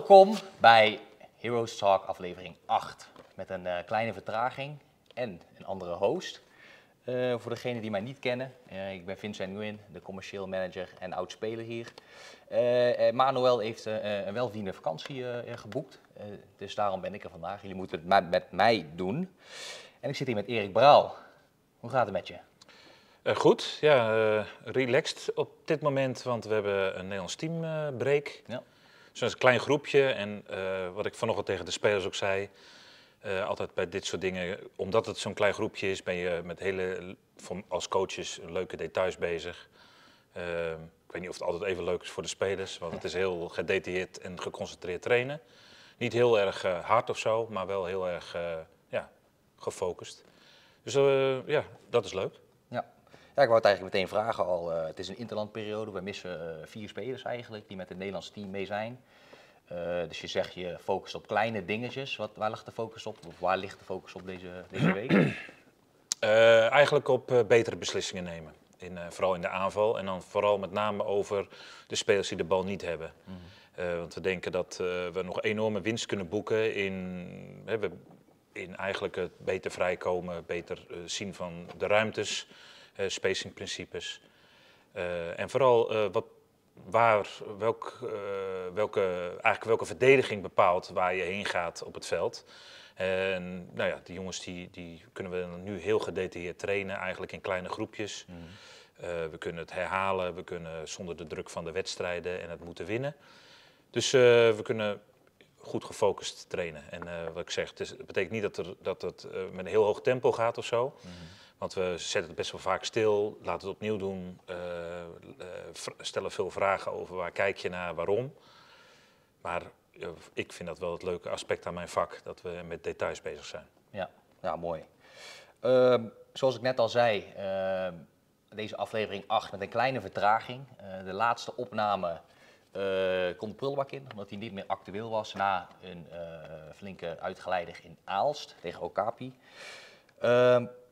Welkom bij Heroes Talk aflevering 8. Met een kleine vertraging en een andere host. Voor degenen die mij niet kennen, ik ben Vincent Nguyen, de commercieel manager en oud-speler hier. Manuel heeft een welverdiende vakantie geboekt, dus daarom ben ik er vandaag. Jullie moeten het met mij doen. En ik zit hier met Erik Braal. Hoe gaat het met je? Goed, ja, relaxed op dit moment, want we hebben een Nederlands teambreak. Ja. Dus dat is een klein groepje en wat ik vanochtend tegen de spelers ook zei, altijd bij dit soort dingen, omdat het zo'n klein groepje is, ben je met als coaches leuke details bezig. Ik weet niet of het altijd even leuk is voor de spelers, want het is heel gedetailleerd en geconcentreerd trainen. Niet heel erg hard of zo, maar wel heel erg gefocust. Dus ja, dat is leuk. Ja, ik wou het eigenlijk meteen vragen al. Het is een interlandperiode. We missen 4 spelers eigenlijk die met het Nederlands team mee zijn. Dus je zegt je focust op kleine dingetjes. Waar ligt de focus op? Of waar ligt de focus op deze week? Eigenlijk op betere beslissingen nemen. Vooral in de aanval. En dan vooral met name over de spelers die de bal niet hebben. Want we denken dat we nog enorme winst kunnen boeken in eigenlijk het beter vrijkomen, beter zien van de ruimtes. Spacingprincipes. En vooral welke verdediging bepaalt waar je heen gaat op het veld. En nou ja, die jongens die kunnen we nu heel gedetailleerd trainen, eigenlijk in kleine groepjes. We kunnen het herhalen, we kunnen zonder de druk van de wedstrijden en het moeten winnen. Dus we kunnen goed gefocust trainen. En wat ik zeg, het betekent niet dat het met een heel hoog tempo gaat of zo. Want we zetten het best wel vaak stil, laten het opnieuw doen, stellen veel vragen over waar kijk je naar, waarom. Maar ik vind dat wel het leuke aspect aan mijn vak, dat we met details bezig zijn. Ja, mooi. Zoals ik net al zei, deze aflevering 8 met een kleine vertraging. De laatste opname kon de prullenbak in, omdat hij niet meer actueel was na een flinke uitgeleider in Aalst tegen Okapi.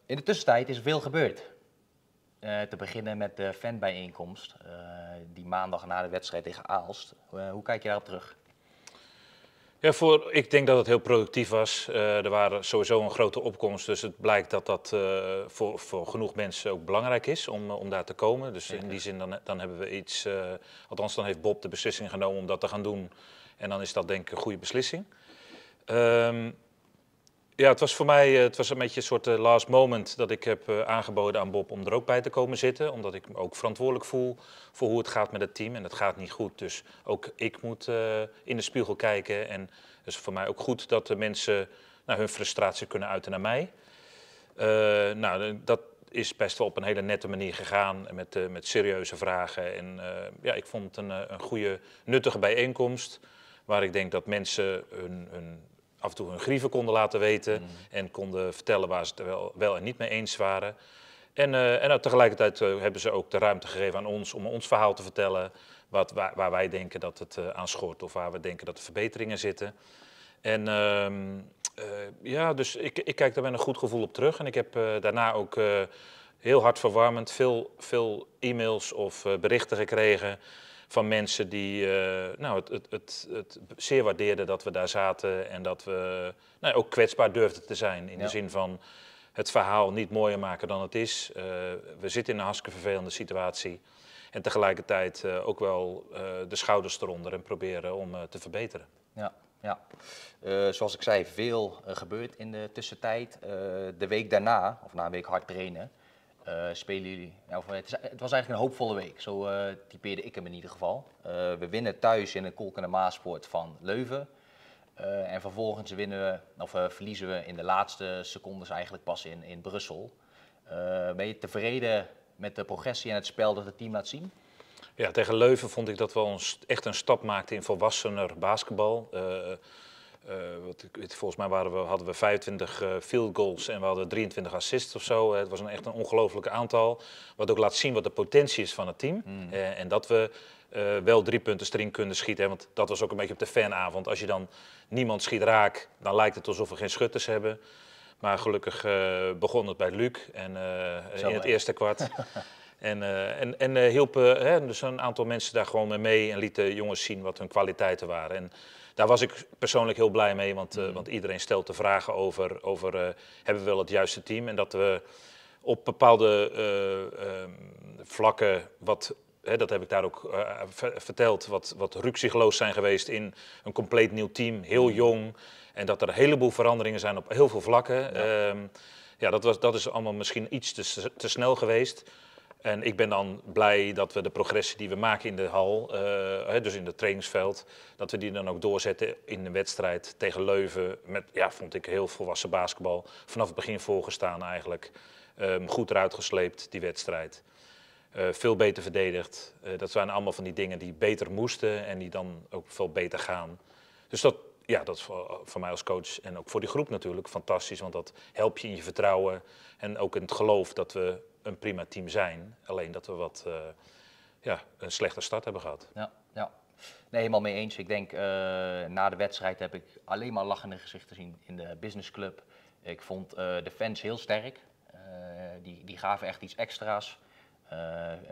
In de tussentijd is er veel gebeurd. Te beginnen met de fanbijeenkomst, die maandag na de wedstrijd tegen Aalst. Hoe kijk je daarop terug? Ja, ik denk dat het heel productief was. Er waren sowieso een grote opkomst, dus het blijkt dat dat voor genoeg mensen ook belangrijk is om daar te komen. Dus in die zin dan hebben we iets, althans dan heeft Bob de beslissing genomen om dat te gaan doen. En dan is dat denk ik een goede beslissing. Ja, het was voor mij een beetje een soort last moment dat ik heb aangeboden aan Bob om er ook bij te komen zitten. Omdat ik me ook verantwoordelijk voel voor hoe het gaat met het team. En het gaat niet goed, dus ook ik moet in de spiegel kijken. En het is voor mij ook goed dat de mensen hun frustratie kunnen uiten naar mij. Dat is best wel op een hele nette manier gegaan met serieuze vragen. En ja, ik vond het een goede, nuttige bijeenkomst. Waar ik denk dat mensen af en toe hun grieven konden laten weten en konden vertellen waar ze het wel en niet mee eens waren. En tegelijkertijd hebben ze ook de ruimte gegeven aan ons om ons verhaal te vertellen, waar wij denken dat het aan schort of waar we denken dat er verbeteringen zitten. En ja, dus ik kijk daar met een goed gevoel op terug. En ik heb daarna ook heel hartverwarmend veel e-mails of berichten gekregen van mensen die het zeer waardeerden dat we daar zaten en dat we ook kwetsbaar durfden te zijn. In de zin van het verhaal niet mooier maken dan het is. We zitten in een hartstikke vervelende situatie. En tegelijkertijd ook wel de schouders eronder en proberen om te verbeteren. Ja. Zoals ik zei, veel gebeurd in de tussentijd. De week daarna, of na een week hard trainen, spelen jullie. Het was eigenlijk een hoopvolle week, zo typeerde ik hem in ieder geval. We winnen thuis in een 𝐸⁸ van Leuven. En vervolgens verliezen we in de laatste secondes eigenlijk pas in Brussel. Ben je tevreden met de progressie en het spel dat het team laat zien? Ja, tegen Leuven vond ik dat we echt een stap maakten in volwassener basketbal. Volgens mij hadden we 25 field goals en we hadden 23 assists of zo. Het was echt een ongelooflijk aantal. Wat ook laat zien wat de potentie is van het team. En dat we wel 3 punten erin kunnen schieten. Want dat was ook een beetje op de fanavond. Als je dan niemand schiet raak, dan lijkt het alsof we geen schutters hebben. Maar gelukkig begon het bij Luc in het eerste kwart. En hielpen dus een aantal mensen daar gewoon mee en lieten jongens zien wat hun kwaliteiten waren. En Daar was ik persoonlijk heel blij mee, want iedereen stelt de vragen over hebben we wel het juiste team. En dat we op bepaalde vlakken, dat heb ik daar ook verteld, wat rukzichtloos zijn geweest in een compleet nieuw team, heel jong. En dat er een heleboel veranderingen zijn op heel veel vlakken. Ja. Dat is allemaal misschien iets te snel geweest. En ik ben dan blij dat we de progressie die we maken in de hal, dus in het trainingsveld, dat we die dan ook doorzetten in de wedstrijd tegen Leuven. Met, vond ik heel volwassen basketbal. Vanaf het begin voorgestaan eigenlijk. Goed eruit gesleept, die wedstrijd. Veel beter verdedigd. Dat zijn allemaal van die dingen die beter moesten en die dan ook veel beter gaan. Dus dat is voor mij als coach en ook voor die groep natuurlijk fantastisch. Want dat helpt je in je vertrouwen en ook in het geloof dat we een prima team zijn. Alleen dat we een slechte start hebben gehad. Ja. Nee, helemaal mee eens. Ik denk, na de wedstrijd heb ik alleen maar lachende gezichten gezien in de businessclub. Ik vond de fans heel sterk. Die gaven echt iets extra's.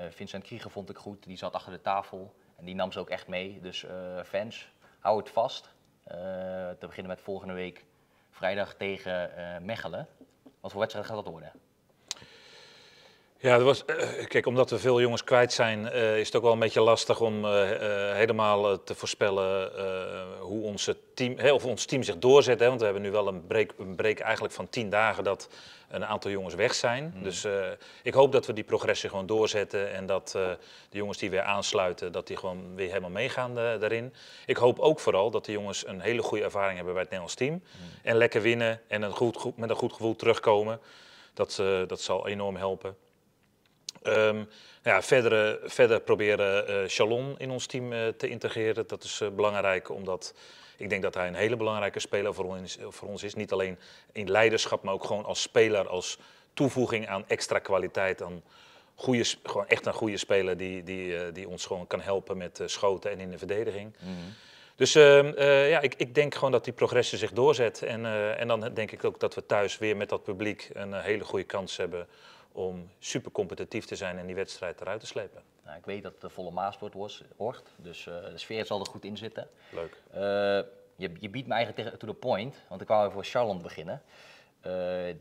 Vincent Kier vond ik goed, die zat achter de tafel en die nam ze ook echt mee. Dus fans, hou het vast. Te beginnen met volgende week vrijdag tegen Mechelen. Wat voor wedstrijd gaat dat worden? Ja, kijk, omdat we veel jongens kwijt zijn, is het ook wel een beetje lastig om helemaal te voorspellen hoe ons team zich doorzet. Hè? Want we hebben nu wel een break eigenlijk van 10 dagen dat een aantal jongens weg zijn. Dus ik hoop dat we die progressie gewoon doorzetten en dat de jongens die weer aansluiten, dat die gewoon weer helemaal meegaan daarin. Ik hoop ook vooral dat de jongens een hele goede ervaring hebben bij het Nederlands team. En lekker winnen en met een goed gevoel terugkomen. Dat zal enorm helpen. Verder proberen Chalon in ons team te integreren. Dat is belangrijk, omdat ik denk dat hij een hele belangrijke speler voor ons is. Niet alleen in leiderschap, maar ook gewoon als speler, als toevoeging aan extra kwaliteit. Gewoon echt een goede speler die ons gewoon kan helpen met schoten en in de verdediging. Dus ik denk gewoon dat die progressie zich doorzet. En dan denk ik ook dat we thuis weer met dat publiek een hele goede kans hebben om super competitief te zijn en die wedstrijd eruit te slepen. Nou, ik weet dat het volle Maaspoort wordt, dus de sfeer zal er goed in zitten. Leuk. Je biedt me eigenlijk to the point, want ik wou even voor Charlotte beginnen.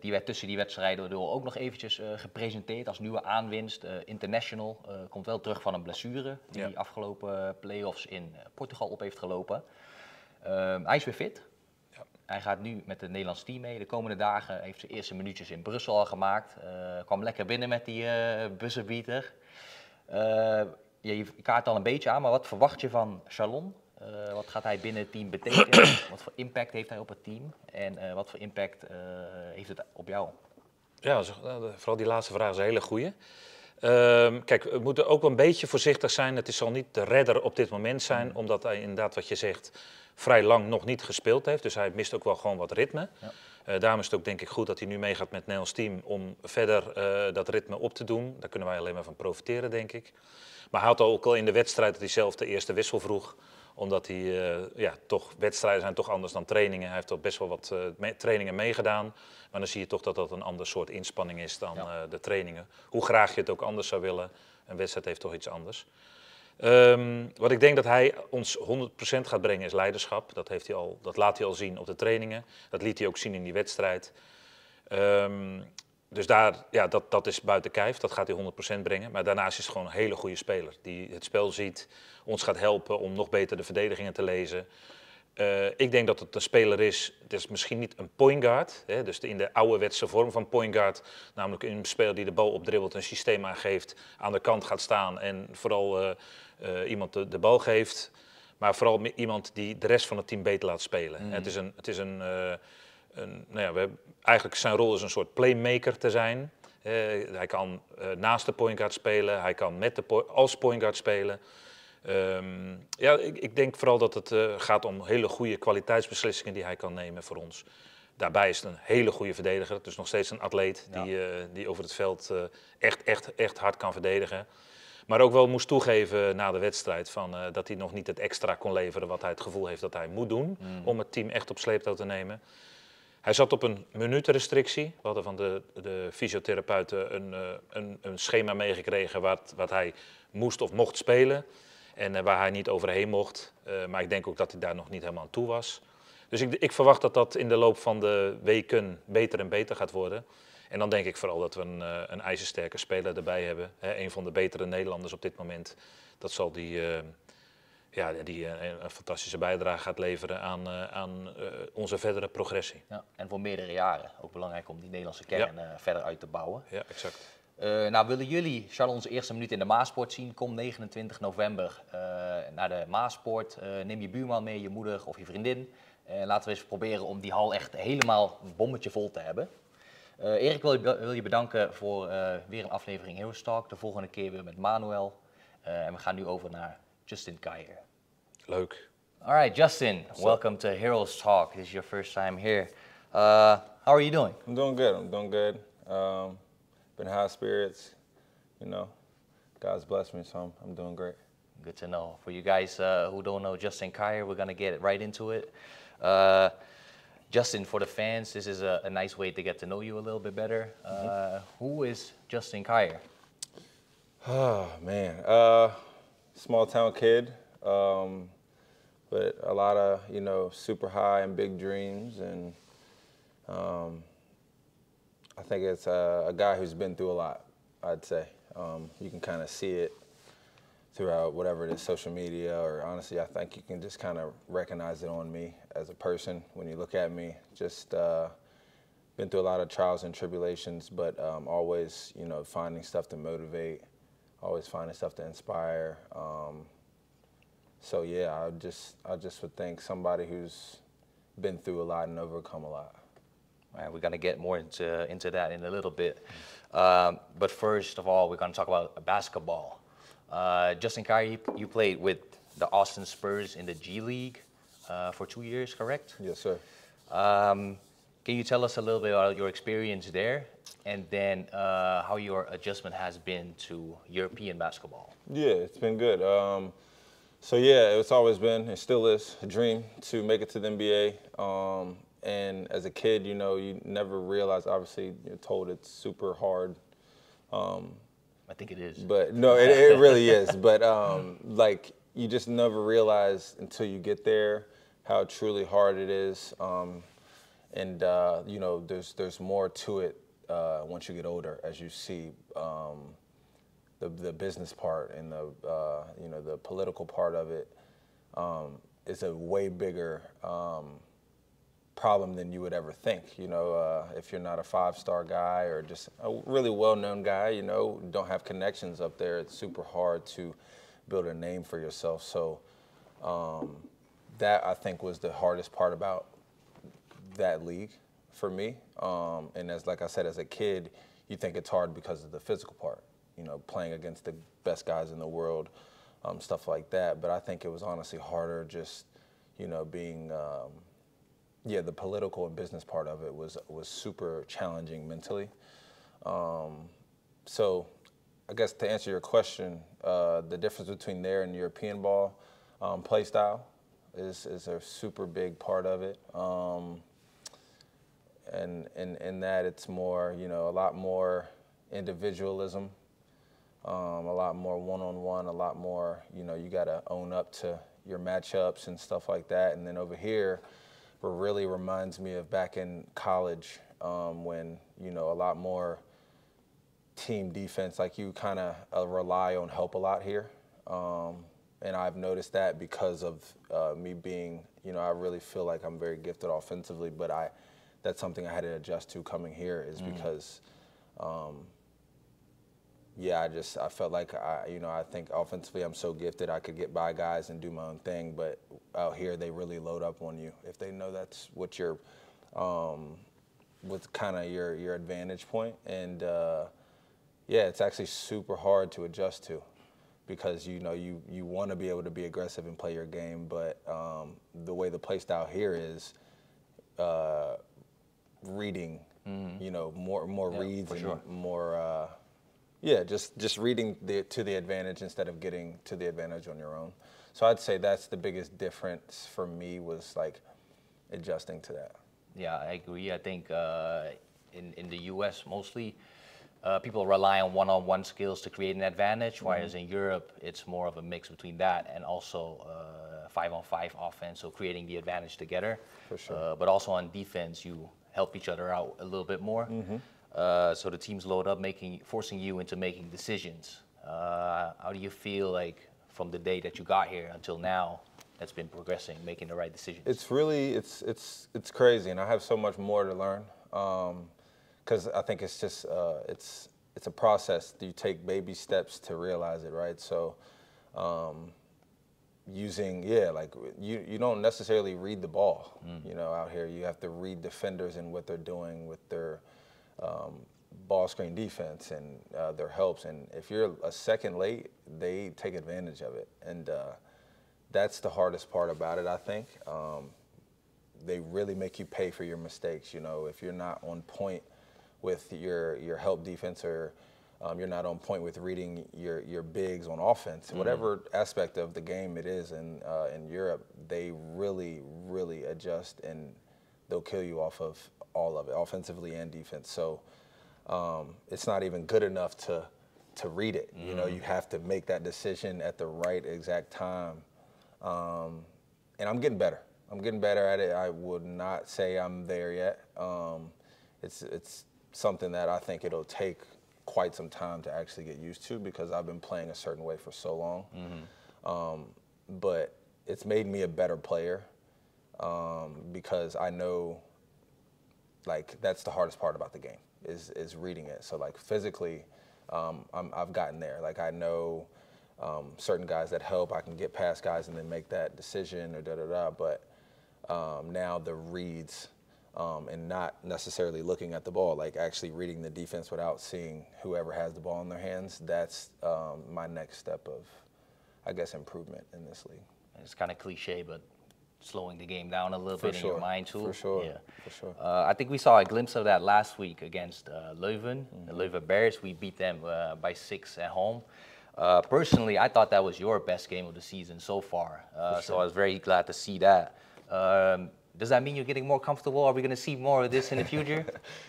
Die werd tussen die wedstrijden door ook nog eventjes gepresenteerd als nieuwe aanwinst. International, komt wel terug van een blessure die afgelopen play-offs in Portugal op heeft gelopen. Hij is weer fit. Hij gaat nu met het Nederlands team mee. De komende dagen heeft zijn eerste minuutjes in Brussel al gemaakt. Kwam lekker binnen met die buzzerbeater. Je kaart al een beetje aan, maar wat verwacht je van Chalon? Wat gaat hij binnen het team betekenen? Wat voor impact heeft hij op het team? En wat voor impact heeft het op jou? Ja, vooral die laatste vraag is een hele goeie. Kijk, we moeten ook wel een beetje voorzichtig zijn. Het zal niet de redder op dit moment zijn, omdat hij inderdaad, wat je zegt, vrij lang nog niet gespeeld heeft. Dus hij mist ook wel gewoon wat ritme. Ja. Daarom is het ook denk ik goed dat hij nu meegaat met het Nederlands team om verder dat ritme op te doen. Daar kunnen wij alleen maar van profiteren, denk ik. Maar hij had ook al in de wedstrijd dat hij zelf de eerste wissel vroeg. Omdat hij, wedstrijden zijn toch anders dan trainingen. Hij heeft al best wel wat trainingen meegedaan. Maar dan zie je toch dat dat een ander soort inspanning is dan de trainingen. Hoe graag je het ook anders zou willen, een wedstrijd heeft toch iets anders. Wat ik denk dat hij ons 100% gaat brengen is leiderschap. Dat laat hij al zien op de trainingen. Dat liet hij ook zien in die wedstrijd. Dus dat is buiten kijf. Dat gaat hij 100% brengen. Maar daarnaast is het gewoon een hele goede speler. Die het spel ziet, ons gaat helpen om nog beter de verdedigingen te lezen. Ik denk dat het een speler is, het is misschien niet een point guard. Hè, dus in de ouderwetse vorm van point guard. Namelijk een speler die de bal opdribbelt, een systeem aangeeft, aan de kant gaat staan en vooral iemand de bal geeft. Maar vooral iemand die de rest van het team beter laat spelen. Eigenlijk zijn rol is een soort playmaker te zijn. Hij kan naast de point guard spelen, hij kan als point guard spelen. Ik denk vooral dat het gaat om hele goede kwaliteitsbeslissingen die hij kan nemen voor ons. Daarbij is het een hele goede verdediger, dus nog steeds een atleet die over het veld echt hard kan verdedigen. Maar ook wel moest toegeven na de wedstrijd dat hij nog niet het extra kon leveren wat hij het gevoel heeft dat hij moet doen om het team echt op sleeptouw te nemen. Hij zat op een minutenrestrictie. We hadden van de fysiotherapeuten een schema meegekregen wat hij moest of mocht spelen. En waar hij niet overheen mocht. Maar ik denk ook dat hij daar nog niet helemaal aan toe was. Dus ik verwacht dat dat in de loop van de weken beter en beter gaat worden. En dan denk ik vooral dat we een ijzersterke speler erbij hebben. Een van de betere Nederlanders op dit moment. Dat zal die een fantastische bijdrage gaat leveren aan onze verdere progressie. Ja, en voor meerdere jaren. Ook belangrijk om die Nederlandse kern verder uit te bouwen. Ja, exact. Nou, willen jullie Charles onze eerste minuut in de Maasport zien? Kom 29 november naar de Maasport. Neem je buurman mee, je moeder of je vriendin. Laten we eens proberen om die hal echt helemaal een bommetje vol te hebben. Erik, wil je bedanken voor weer een aflevering Heroes Talk. De volgende keer weer met Manuel. En we gaan nu over naar Justin Kier. Leuk. All right, Justin, welcome to Heroes Talk. This is your first time here. How are you doing? I'm doing good. I'm doing good. Been high spirits, you know. God's blessed me, so I'm doing great. Good to know. For you guys who don't know Justin Kier, we're gonna get right into it. Justin, for the fans, this is a nice way to get to know you a little bit better. Who is Justin Kier? Oh man, small town kid, but a lot of super high and big dreams, and I think it's a guy who's been through a lot. I'd say you can kind of see it throughout whatever it is, social media, or honestly, I think you can just kind of recognize it on me as a person when you look at me. Just been through a lot of trials and tribulations, but always, finding stuff to motivate, always finding stuff to inspire. So yeah, I just would think somebody who's been through a lot and overcome a lot. All right, we're gonna get more into that in a little bit. But first of all, we're gonna talk about basketball. Justin Kier, you played with the Austin Spurs in the G League for 2 years, correct? Yes, sir. Can you tell us a little bit about your experience there, and then how your adjustment has been to European basketball? Yeah, it's been good. So yeah, it's always been, and still is, a dream to make it to the NBA. And as a kid, you never realize, obviously, you're told it's super hard. I think it is. But no, it really is. But like, you just never realize until you get there how truly hard it is. And there's more to it once you get older, as you see the business part and the political part of it is a way bigger problem than you would ever think. If you're not a five-star guy or just a really well-known guy, don't have connections up there, it's super hard to build a name for yourself. So that, I think, was the hardest part about that league for me. And like I said, as a kid, you think it's hard because of the physical part, playing against the best guys in the world, stuff like that. But I think it was honestly harder just, being, the political and business part of it was super challenging mentally. So I guess to answer your question, the difference between there and European ball, play style is a super big part of it. And in that it's more, a lot more individualism, a lot more one-on-one, a lot more, you got to own up to your matchups and stuff like that. And then over here, it really reminds me of back in college when, a lot more team defense, like you kind of rely on help a lot here. And I've noticed that because of me being, I really feel like I'm very gifted offensively, but that's something I had to adjust to coming here is because, I felt like I think offensively I'm so gifted I could get by guys and do my own thing, but out here they really load up on you if they know that's what your, what's kind of your advantage point. And it's actually super hard to adjust to because you want to be able to be aggressive and play your game, but the way the play style here is reading, more reads and sure. more. Just reading to the advantage instead of getting to the advantage on your own. So I'd say that's the biggest difference for me was like adjusting to that. Yeah, I agree. I think in the U.S. mostly, people rely on one-on-one skills to create an advantage, whereas in Europe, it's more of a mix between that and also 5-on-5 offense, so creating the advantage together. For sure. But also on defense, you help each other out a little bit more. So the teams load up, forcing you into making decisions. How do you feel like from the day that you got here until now, that's been progressing, making the right decisions? It's really, it's crazy, and I have so much more to learn. Because I think it's just, it's a process. You take baby steps to realize it, right? So like you don't necessarily read the ball, you know, out here. You have to read defenders and what they're doing with their ball screen defense and their helps. And if you're a second late, they take advantage of it. And that's the hardest part about it, I think. They really make you pay for your mistakes, you know, if you're not on point with your help defense, or you're not on point with reading your bigs on offense. Whatever aspect of the game it is in Europe, they really adjust, and they'll kill you off of all of it, offensively and defense. So it's not even good enough to read it. You know, you have to make that decision at the right exact time. And I'm getting better. I'm getting better at it. I would not say I'm there yet. It's something that I think it'll take quite some time to actually get used to, because I've been playing a certain way for so long. But it's made me a better player, because I know, like, that's the hardest part about the game is reading it. So like physically, I've gotten there. Like I know certain guys that help. I can get past guys and then make that decision or da-da-da. But now the reads, and not necessarily looking at the ball, like actually reading the defense without seeing whoever has the ball in their hands, that's my next step of, I guess, improvement in this league. It's kind of cliche, but slowing the game down a little bit in your mind too. For sure, yeah. For sure. I think we saw a glimpse of that last week against Leuven, the Leuven Bears. We beat them by 6 at home. Personally, I thought that was your best game of the season so far. So I was very glad to see that. Does that mean you're getting more comfortable? Are we going to see more of this in the future?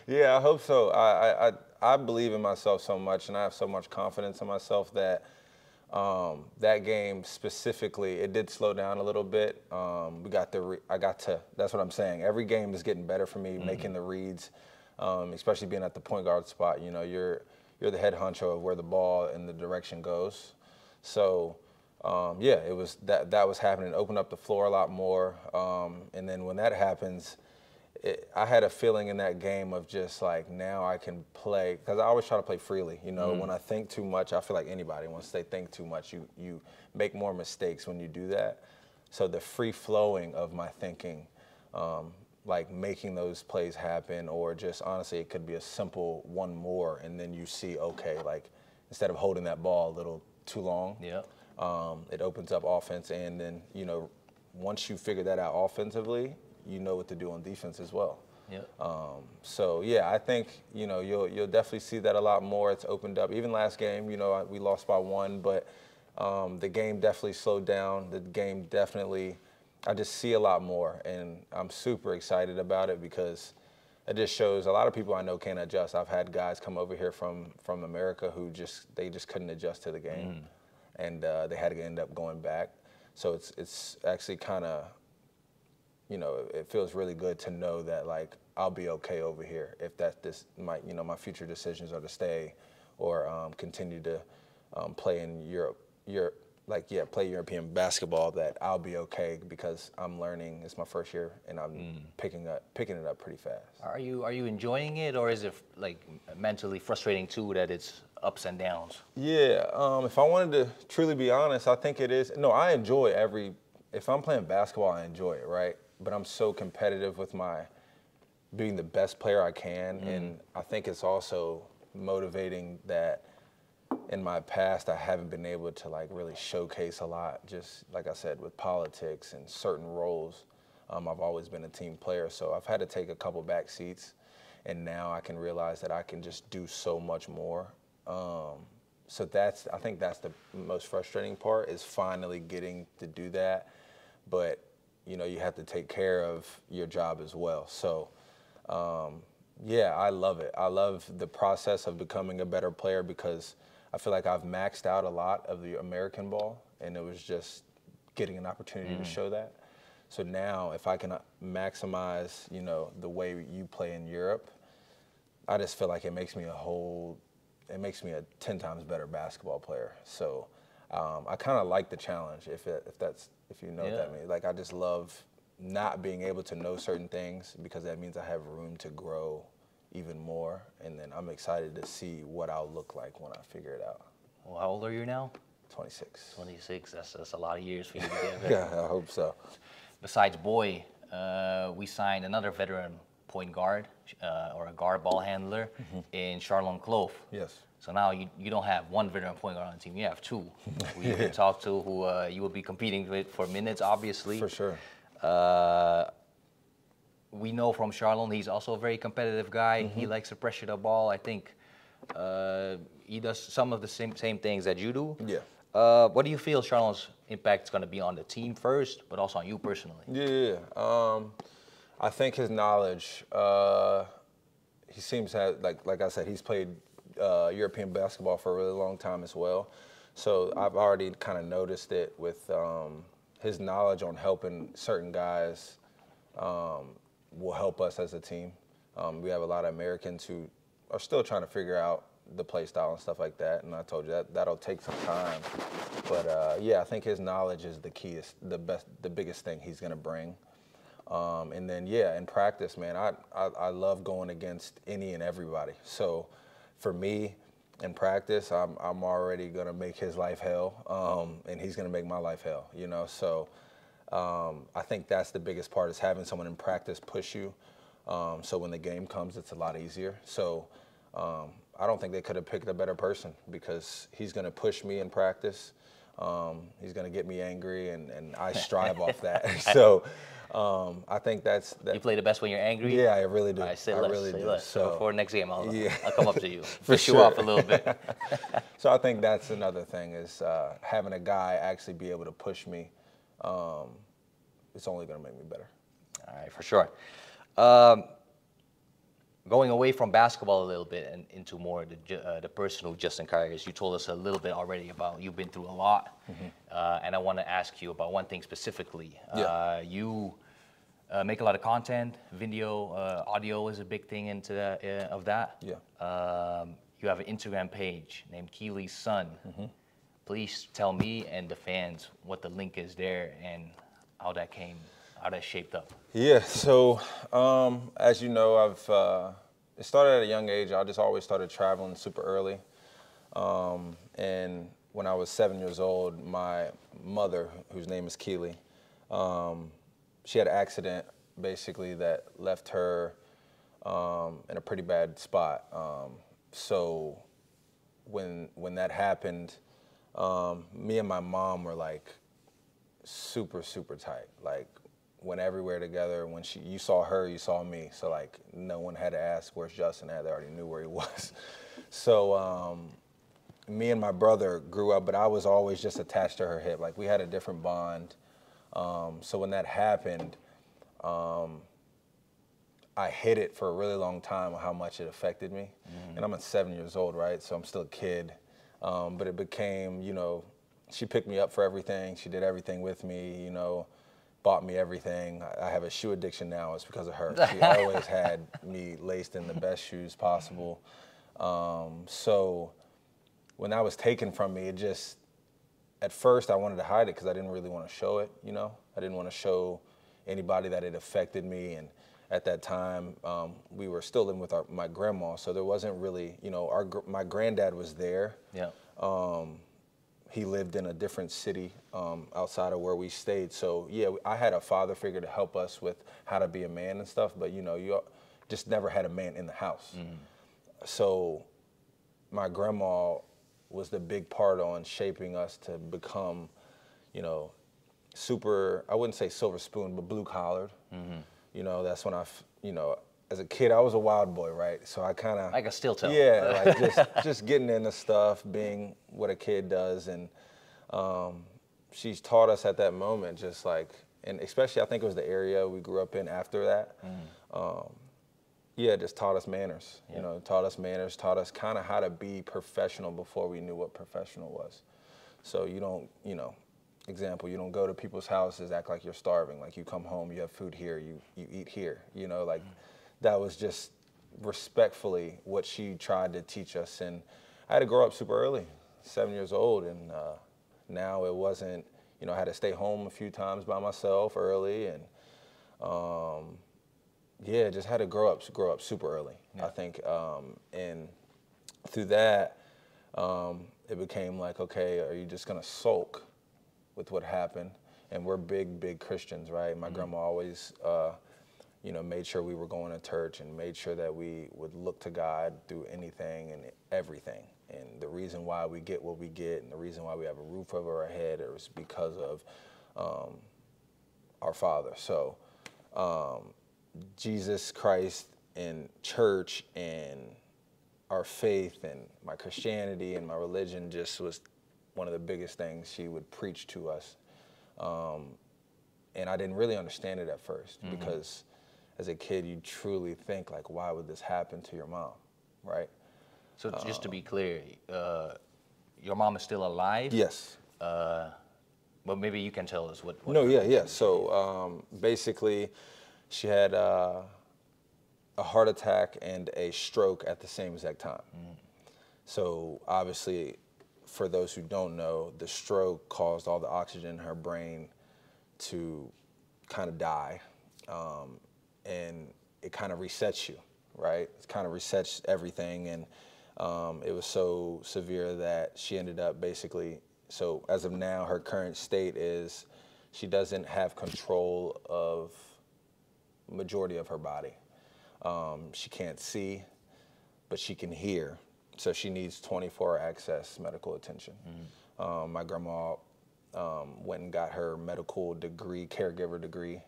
Yeah, I hope so. I believe in myself so much, and I have so much confidence in myself that that game specifically, it did slow down a little bit. That's what I'm saying. Every game is getting better for me, making the reads, especially being at the point guard spot. You know, you're the head honcho of where the ball and the direction goes. So, yeah, it was that was happening. It opened up the floor a lot more. And then when that happens, I had a feeling in that game of just like, now I can play, because I always try to play freely. You know, when I think too much, I feel like anybody, once they think too much, you make more mistakes when you do that. So the free flowing of my thinking, like making those plays happen, or just honestly, it could be a simple one more, and then you see, okay, like instead of holding that ball a little too long, it opens up offense. And then, you know, once you figure that out offensively, you know what to do on defense as well. So yeah, I think, you know, you'll definitely see that a lot more. It's opened up. Even last game, you know, we lost by 1, but the game definitely slowed down. The game definitely, I just see a lot more, and I'm super excited about it, because it just shows a lot of people I know can't adjust. I've had guys come over here from America who just couldn't adjust to the game, and they had to end up going back. So it's actually kind of, you know, it feels really good to know that, like, I'll be okay over here if my future decisions are to stay or continue to play in Europe, play European basketball, that I'll be okay, because I'm learning. It's my first year, and I'm picking it up pretty fast. Are you enjoying it, or is it like mentally frustrating too that it's ups and downs? Yeah, if I wanted to truly be honest, I think it is. No, I enjoy if I'm playing basketball, I enjoy it, right? But I'm so competitive with being the best player I can, and I think it's also motivating that in my past I haven't been able to like really showcase a lot. Just like I said, with politics and certain roles, I've always been a team player, so I've had to take a couple back seats, and now I can realize that I can just do so much more. So I think that's the most frustrating part, is finally getting to do that. But you know, you have to take care of your job as well. So Yeah, I love it. I love the process of becoming a better player because I feel like I've maxed out a lot of the American ball, and it was just getting an opportunity to show that. So now, if I can maximize, you know, the way you play in Europe, I just feel like it makes me a 10 times better basketball player. So I kind of like the challenge, if you know what that means. Like, I just love not being able to know certain things because that means I have room to grow even more, and then I'm excited to see what I'll look like when I figure it out. Well, how old are you now? 26. 26. That's a lot of years for you to get. Yeah, I hope so. Besides Boy, we signed another veteran point guard or a guard ball handler in Charlotte Clove. Yes. So now you don't have one veteran point guard on the team, you have two who you can talk to, who you will be competing with for minutes, obviously. For sure. We know from Charlotte, he's also a very competitive guy. He likes to pressure the ball. I think he does some of the same things that you do. Yeah. What do you feel Charlotte's impact is going to be on the team first, but also on you personally? Yeah. I think his knowledge, he seems to have, like I said, he's played European basketball for a really long time as well. So I've already kind of noticed it with his knowledge on helping certain guys will help us as a team. We have a lot of Americans who are still trying to figure out the play style and stuff like that, and I told you that'll take some time. But yeah, I think his knowledge is the key, the biggest thing he's gonna bring. And then yeah, in practice, man, I love going against any and everybody. So for me, in practice, I'm already gonna make his life hell, and he's gonna make my life hell. You know, so I think that's the biggest part, is having someone in practice push you. So when the game comes, it's a lot easier. So I don't think they could have picked a better person, because he's going to push me in practice. He's going to get me angry, and I strive off that. So I think that's that. You play the best when you're angry? Yeah, I really do. All right, say I less, really say do. less. So before next game, I'll come up to you, For push you sure. off a little bit. So I think that's another thing, is having a guy actually be able to push me. It's only going to make me better. All right, for sure. Going away from basketball a little bit and into more the personal Justin Kier. You told us a little bit already about you've been through a lot, and I want to ask you about one thing specifically. You make a lot of content, video, audio is a big thing into of that. Yeah. You have an Instagram page named 𝐸𝐿𝐲's Son. Please tell me and the fans what the link is there and how that shaped up. Yeah, so as you know, it started at a young age. I just always started traveling super early. And when I was 7 years old, my mother, whose name is 𝐸𝐿𝐲, she had an accident basically that left her in a pretty bad spot. So when that happened, me and my mom were like super, super tight. Like, went everywhere together. When you saw her, you saw me. So like, no one had to ask, where's Justin at? They already knew where he was. So me and my brother grew up, but I was always just attached to her hip. Like, we had a different bond. So when that happened, I hid it for a really long time, how much it affected me. And I'm 7 years old, right? So I'm still a kid. But it became, you know, she picked me up for everything. She did everything with me, you know, bought me everything. I have a shoe addiction now. It's because of her. She always had me laced in the best shoes possible. So when that was taken from me, at first I wanted to hide it because I didn't really want to show it, you know. I didn't want to show anybody that it affected me. And at that time, we were still living with my grandma, so there wasn't really, you know, my granddad was there. Yeah. He lived in a different city outside of where we stayed. So yeah, I had a father figure to help us with how to be a man and stuff, but you know, you just never had a man in the house. So my grandma was the big part on shaping us to become, you know, super, I wouldn't say silver spoon, but blue collared. You know, that's when you know, as a kid, I was a wild boy, right? So I kind of... I can still tell. Yeah, like just getting into stuff, being what a kid does. And she's taught us at that moment, just like, and especially I think it was the area we grew up in after that. Yeah, just taught us manners. You know, taught us manners, taught us kind of how to be professional before we knew what professional was. So you don't, you know, example, you don't go to people's houses, act like you're starving. Like you come home, you have food here, you eat here. You know, like that was just respectfully what she tried to teach us. And I had to grow up super early, 7 years old, and now it wasn't, you know, I had to stay home a few times by myself early, and yeah, just had to grow up super early, I think. And through that, it became like, okay, are you just gonna sulk with what happened? And we're big Christians, right? My grandma always, you know, made sure we were going to church and made sure that we would look to God through anything and everything. And the reason why we get what we get and the reason why we have a roof over our head is because of our Father. So Jesus Christ and church and our faith and my Christianity and my religion just was one of the biggest things she would preach to us. And I didn't really understand it at first because as a kid, you truly think like, why would this happen to your mom, right? So just to be clear, your mom is still alive? Yes. But maybe you can tell us what No, yeah. So basically, she had a heart attack and a stroke at the same exact time. So obviously, for those who don't know, the stroke caused all the oxygen in her brain to kind of die. And it kind of resets you, right? It kind of resets everything. And it was so severe that she ended up basically, so as of now, her current state is she doesn't have control of majority of her body. She can't see, but she can hear. So she needs 24-hour access medical attention. My grandma went and got her medical degree, caregiver degree.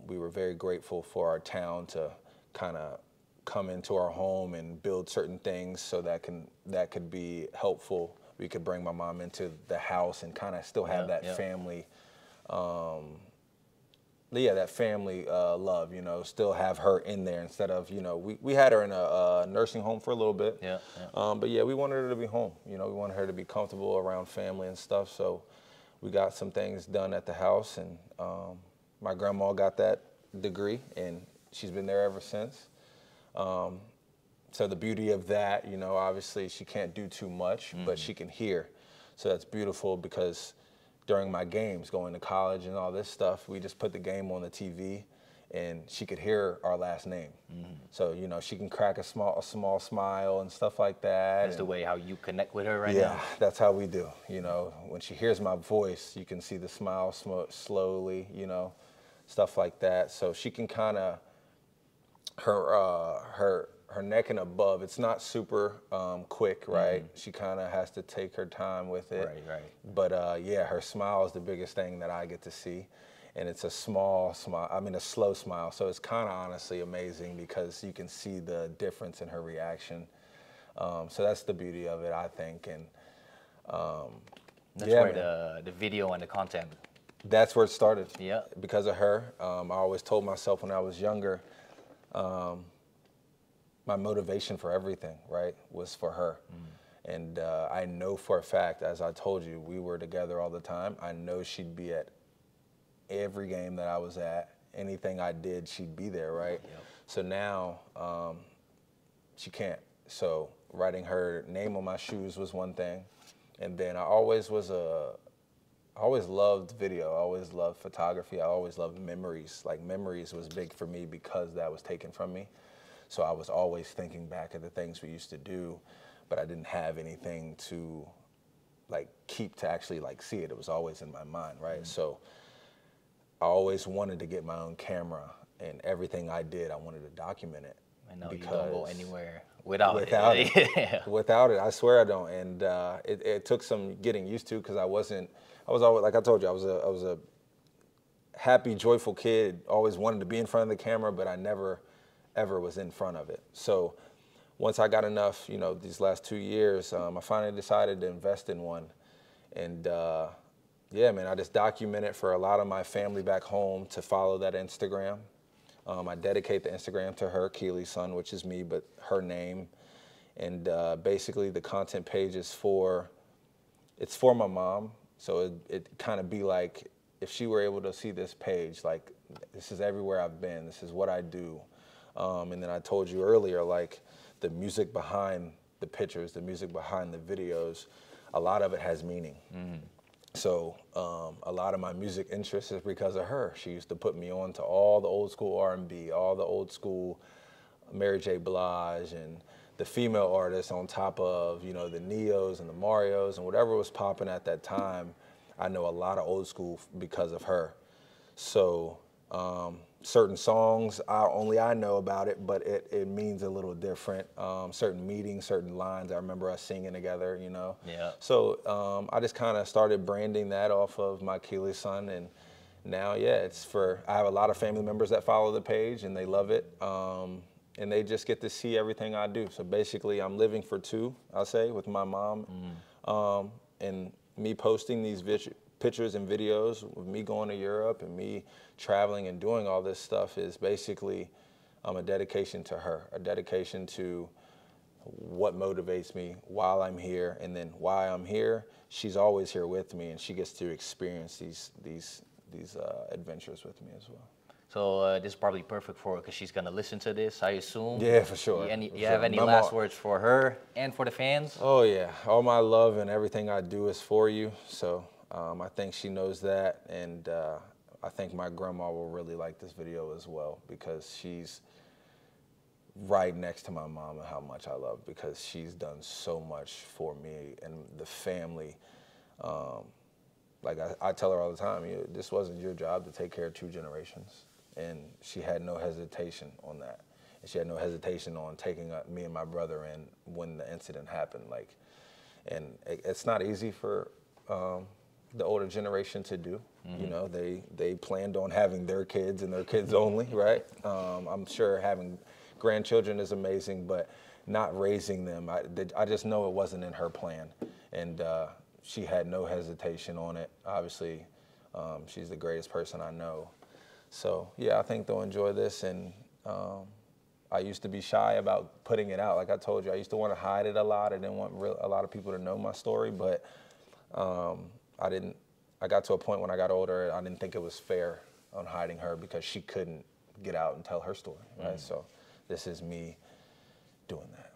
We were very grateful for our town to kind of come into our home and build certain things so that could be helpful. We could bring my mom into the house and kind of still have that family, that family love, you know, still have her in there instead of, you know, we had her in a nursing home for a little bit. But yeah, we wanted her to be home. You know, we wanted her to be comfortable around family and stuff. So we got some things done at the house, and my grandma got that degree, and she's been there ever since. So the beauty of that, you know, obviously she can't do too much, but she can hear. So that's beautiful because during my games, going to college and all this stuff, we just put the game on the TV, and she could hear our last name. So, you know, she can crack a small smile and stuff like that. That's the way how you connect with her right now? Yeah, that's how we do. You know, when she hears my voice, you can see the smile slowly, you know, stuff like that. So she can kind of, her neck and above, it's not super quick, right? She kind of has to take her time with it. Right. But yeah, her smile is the biggest thing that I get to see. And it's a small smile, I mean a slow smile. So it's kind of honestly amazing because you can see the difference in her reaction. So that's the beauty of it, I think. And that's where the video and the content. That's where it started. Yeah. Because of her. I always told myself when I was younger, my motivation for everything, right, was for her. And I know for a fact, as I told you, we were together all the time. I know she'd be at every game that I was at. Anything I did, she'd be there, right? So now she can't. So writing her name on my shoes was one thing. And then I always loved video. I always loved photography. I always loved memories. Like memories was big for me because that was taken from me. So I was always thinking back at the things we used to do, but I didn't have anything to like keep to actually like see it. It was always in my mind, right? So I always wanted to get my own camera, and everything I did, I wanted to document it. I know you don't go anywhere without it. Without it, I swear I don't. And it took some getting used to because I was always, like I told you, I was a happy, joyful kid, always wanted to be in front of the camera, but I never ever was in front of it. So once I got enough, you know, these last 2 years, I finally decided to invest in one. And yeah, man, I just documented for a lot of my family back home to follow that Instagram. I dedicate the Instagram to her, 𝐸 son, which is me, but her name. And basically the content page is it's for my mom. So it kind of be like, if she were able to see this page, like, this is everywhere I've been, this is what I do. And then I told you earlier, like, the music behind the pictures, the music behind the videos, a lot of it has meaning. So a lot of my music interest is because of her. She used to put me on to all the old school R&B, all the old school Mary J. Blige, and the female artists on top of, you know, the Neos and the Marios and whatever was popping at that time. I know a lot of old school because of her. So certain songs, only I know about it, but it means a little different. Certain meetings, certain lines, I remember us singing together, you know? Yeah. So I just kind of started branding that off of my 𝐸 son, and now, yeah, I have a lot of family members that follow the page, and they love it. And they just get to see everything I do. So basically, I'm living for two, I'll say, with my mom. And me posting these pictures and videos of me going to Europe and me traveling and doing all this stuff is basically a dedication to her, a dedication to what motivates me while I'm here, and then why I'm here. She's always here with me, and she gets to experience these adventures with me as well. So this is probably perfect for her because she's gonna listen to this, I assume. Yeah, for sure. You have any last words for her and for the fans? Oh yeah, all my love and everything I do is for you. So I think she knows that, and I think my grandma will really like this video as well, because she's right next to my mom and how much I love, because she's done so much for me and the family. Like I tell her all the time, this wasn't your job to take care of 2 generations. And she had no hesitation on that. And she had no hesitation on taking me and my brother in when the incident happened. Like, and it's not easy for the older generation to do. You know, they planned on having their kids and their kids only, right? I'm sure having grandchildren is amazing, but not raising them, I just know it wasn't in her plan. And she had no hesitation on it. Obviously, she's the greatest person I know. So yeah, I think they'll enjoy this. And I used to be shy about putting it out. Like I told you, I used to want to hide it a lot. I didn't want a lot of people to know my story, but I got to a point when I got older, I didn't think it was fair on hiding her, because she couldn't get out and tell her story, right? So this is me doing that.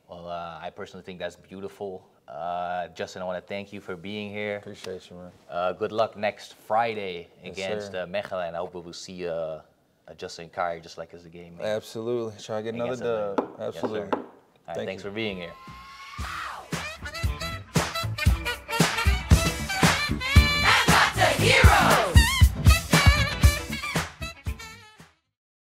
Well, I personally think that's beautiful. Justin, I want to thank you for being here. Appreciate you, man. Good luck next Friday against sir. 𝐸𝐤𝐤, and I hope we will see Justin Kier just like as the game. Absolutely. Try to get another dub. Absolutely. Yes, sir. All right, thanks for being here.